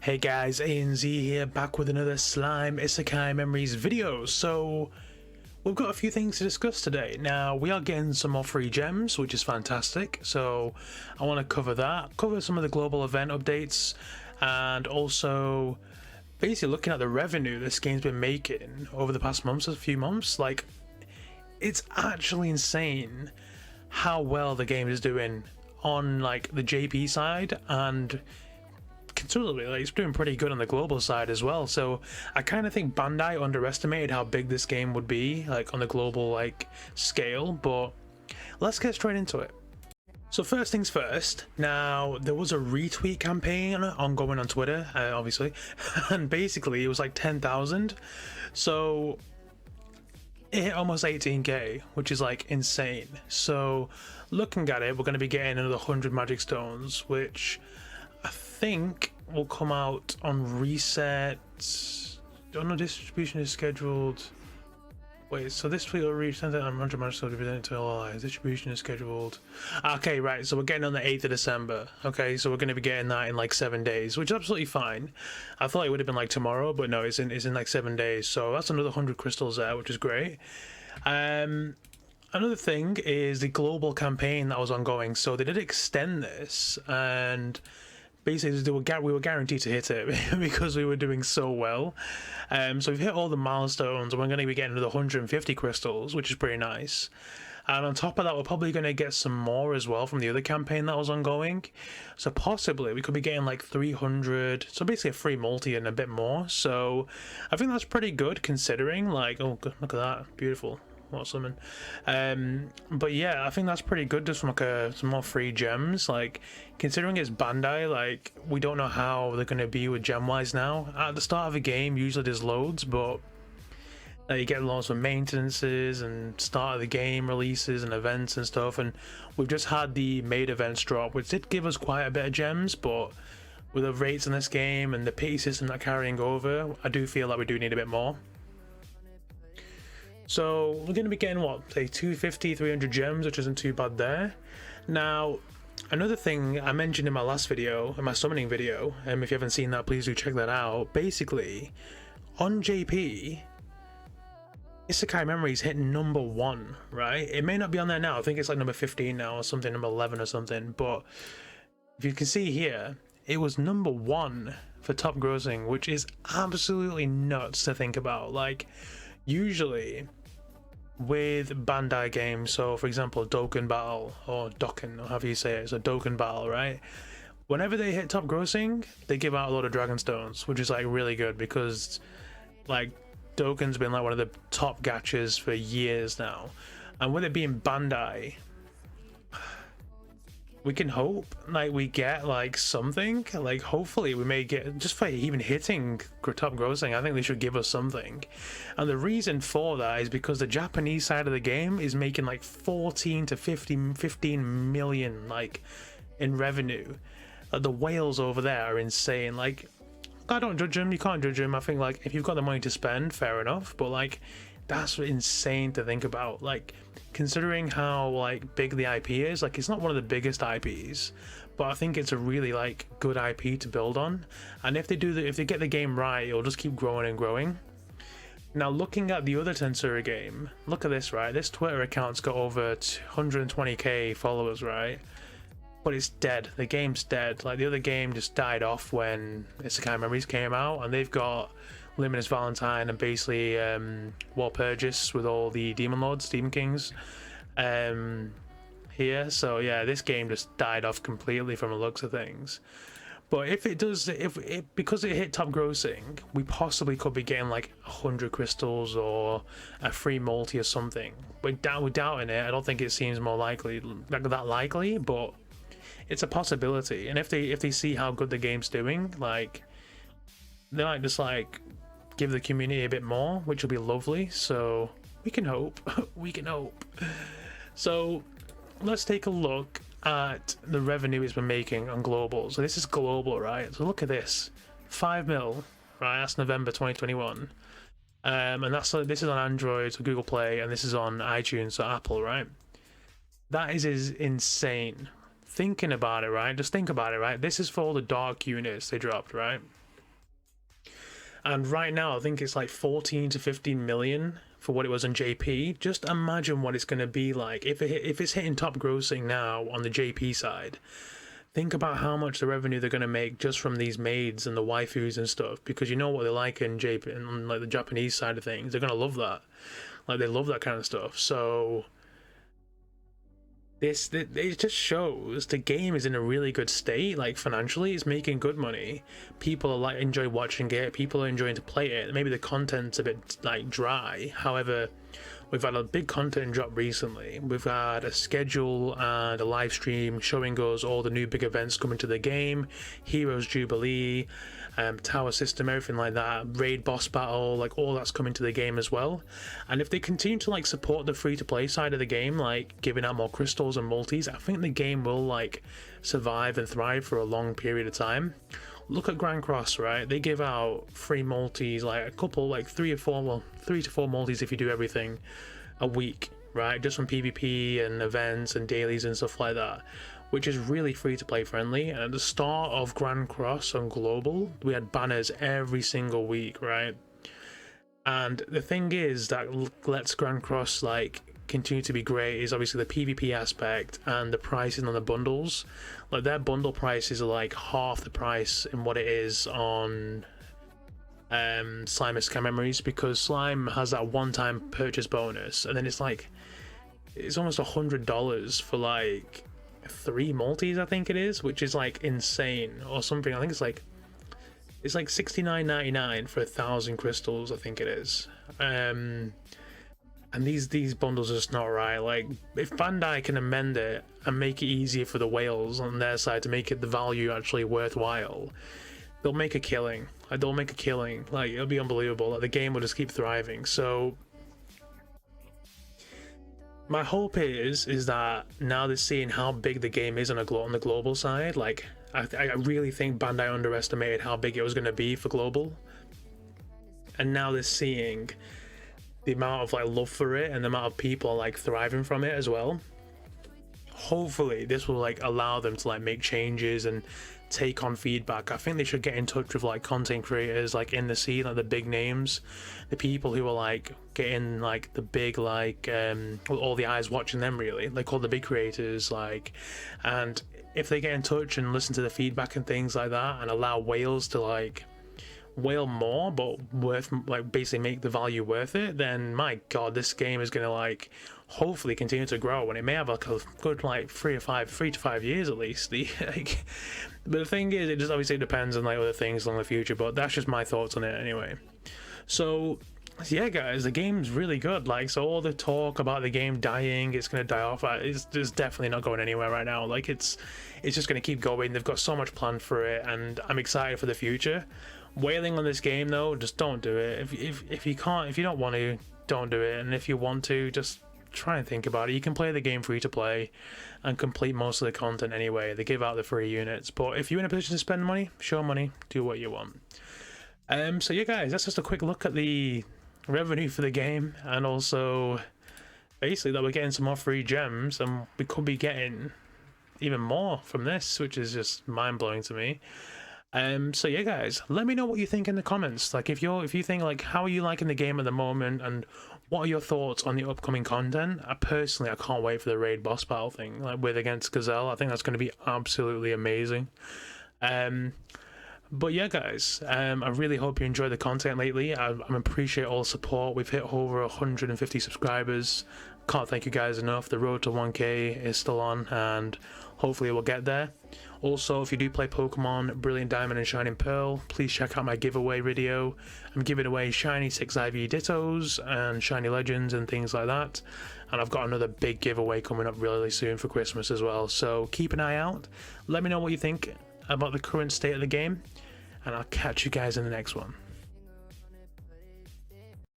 Hey guys, ANZ here, back with another Slime Isekai Memories video. So, we've got a few things to discuss today. Now, we are getting some more free gems, which is fantastic. So, I want to cover that, cover some of the global event updates, and also basically looking at the revenue this game's been making over the past months, a few months. Like, it's actually insane how well the game is doing on like the JP side, and considerably, like, it's doing pretty good on the global side as well. So I kind of think Bandai underestimated how big this game would be, like, on the global like scale. But let's get straight into it. So first things first, now there was a retweet campaign ongoing on Twitter, obviously, and basically it was like 10,000. So it hit almost 18k, which is like insane. So looking at it, we're going to be getting another 100 magic stones, which I think will come out on reset. Oh no, distribution is scheduled. Wait, so this week will reach 100 magic stones to be presented to all eyes. Distribution is scheduled. Okay, right, so we're getting on the 8th of December. Okay, so we're going to be getting that in like 7 days, which is absolutely fine. I thought it would have been like tomorrow, but no, it's in like 7 days. So that's another 100 crystals there, which is great. Another thing is the global campaign that was ongoing. So they did extend this, and basically we were guaranteed to hit it because we were doing so well. So we've hit all the milestones, and we're going to be getting another 150 crystals, which is pretty nice. And on top of that, we're probably going to get some more as well from the other campaign that was ongoing. So possibly we could be getting like 300, so basically a free multi and a bit more. So I think that's pretty good considering, like, oh, look at that, beautiful. What summon. But yeah, I think that's pretty good, just from like some more free gems. Like, considering it's Bandai, like, we don't know how they're gonna be with gem wise now. At the start of a game usually there's loads, but you get lots of maintenances and start of the game releases and events and stuff, and we've just had the made events drop, which did give us quite a bit of gems, but with the rates in this game and the pity system not carrying over, I do feel like we do need a bit more. So we're going to be getting, what, say 250, 300 gems, which isn't too bad there. Now, another thing I mentioned in my last video, in my summoning video, if you haven't seen that, please do check that out. Basically, on JP, Isekai Memories hit number 1, right? It may not be on there now. I think it's like number 15 now or something, number 11 or something. But if you can see here, it was number 1 for top grossing, which is absolutely nuts to think about. Like, usually with Bandai games, so for example Dokkan Battle, or Dokkan, or however you say it, so Dokkan Battle, right? Whenever they hit top grossing, they give out a lot of Dragon Stones, which is like really good, because like Dokkan's been like one of the top gachas for years now, and with it being Bandai, we can hope like we get like something. Like, hopefully we may get, just for even hitting top grossing, I think they should give us something. And the reason for that is because the Japanese side of the game is making like 14 to 15 million like in revenue. Like, the whales over there are insane. Like, I don't judge them, you can't judge them. I think like if you've got the money to spend, fair enough, but like that's insane to think about. Like, considering how like big the IP is, like, it's not one of the biggest IPs, but I think it's a really like good IP to build on. And if they get the game right, it'll just keep growing and growing. Now, looking at the other Tensura game, look at this, right? This Twitter account's got over 120k followers, right? But it's dead. The game's dead. Like, the other game just died off when Isekai Memories came out, and they've got Luminous Valentine and basically Walpurgis with all the Demon Lords, Demon Kings here. So yeah, this game just died off completely from the looks of things. But if it does, because it hit top grossing, we possibly could be getting like 100 crystals or a free multi or something. We're doubting it. I don't think it seems more likely, like that likely, but it's a possibility. And if they see how good the game's doing, like, they might just like give the community a bit more, which will be lovely. So we can hope. We can hope. So let's take a look at the revenue it's been making on global. So this is global, right? So look at this, 5 mil, right? That's November 2021. And this is on Android, so Google Play, and this is on iTunes, so Apple, right? That is insane. Thinking about it, right? Just think about it, right? This is for all the dark units they dropped, right? And right now, I think it's like 14 to 15 million for what it was on JP. Just imagine what it's going to be like if it's hitting top grossing now on the JP side. Think about how much the revenue they're going to make just from these maids and the waifus and stuff, because you know what they like in JP and like the Japanese side of things. They're going to love that. Like, they love that kind of stuff. So it just shows the game is in a really good state. Like, financially, it's making good money. People are like enjoy watching it. People are enjoying to play it. Maybe the content's a bit like dry. However, we've had a big content drop recently. We've had a schedule and a live stream showing us all the new big events coming to the game, Heroes Jubilee, Tower System, everything like that, Raid Boss Battle, like all that's coming to the game as well. And if they continue to like support the free-to-play side of the game, like giving out more crystals and multis, I think the game will like survive and thrive for a long period of time. Look at Grand Cross, right? They give out free multis, like a couple, like 3 to 4 multis if you do everything a week, right? Just from PvP and events and dailies and stuff like that, which is really free to play friendly. And at the start of Grand Cross on Global, we had banners every single week, right? And the thing is that lets Grand Cross like continue to be great is obviously the PvP aspect and the pricing on the bundles. Like, their bundle prices are like half the price in what it is on Slime Isekai Memories, because Slime has that one-time purchase bonus, and then it's almost $100 for like 3 multis, I think it is, which is like insane, or something. I think it's like $69.99 for 1,000 crystals, I think it is. And these bundles are just not right. Like, if Bandai can amend it and make it easier for the whales on their side to make it the value actually worthwhile, they'll make a killing. Like, Like, it'll be unbelievable. Like, the game will just keep thriving. So my hope is that now they're seeing how big the game is on the global side. Like, I really think Bandai underestimated how big it was going to be for global, and now they're seeing the amount of like love for it and the amount of people like thriving from it as well. Hopefully this will like allow them to like make changes and take on feedback. I think they should get in touch with like content creators like in the scene, like the big names, the people who are like getting like the big like all the eyes watching them, really, like all the big creators, like, and if they get in touch and listen to the feedback and things like that and allow whales to like whale more but worth, like, basically make the value worth it, then my god, this game is gonna like hopefully continue to grow, and it may have like a good like 3 to 5 years at least. Like, but the thing is, it just obviously depends on like other things in the future, but that's just my thoughts on it anyway. So yeah guys, the game's really good. Like, so all the talk about the game dying, it's gonna die off, it's definitely not going anywhere right now. Like, it's just gonna keep going. They've got so much planned for it, and I'm excited for the future. Whaling on this game though, just don't do it. If you don't want to, don't do it. And if you want to, just try and think about it. You can play the game free to play and complete most of the content anyway. They give out the free units, but if you're in a position to spend money, show money, do what you want. So yeah guys, that's just a quick look at the revenue for the game, and also basically that we're getting some more free gems, and we could be getting even more from this, which is just mind-blowing to me. So yeah guys, let me know what you think in the comments. Like, if you think like, how are you liking the game at the moment, and what are your thoughts on the upcoming content? I can't wait for the raid boss battle thing, like with against Gazelle. I think that's going to be absolutely amazing. But yeah guys, I really hope you enjoy the content lately. I appreciate all the support. We've hit over 150 subscribers. Can't thank you guys enough. The road to 1k is still on, and hopefully we'll get there. Also, if you do play Pokemon Brilliant Diamond and Shining Pearl, please check out my giveaway video. I'm giving away shiny 6 IV Dittos and shiny Legends and things like that. And I've got another big giveaway coming up really soon for Christmas as well. So keep an eye out. Let me know what you think about the current state of the game, and I'll catch you guys in the next one.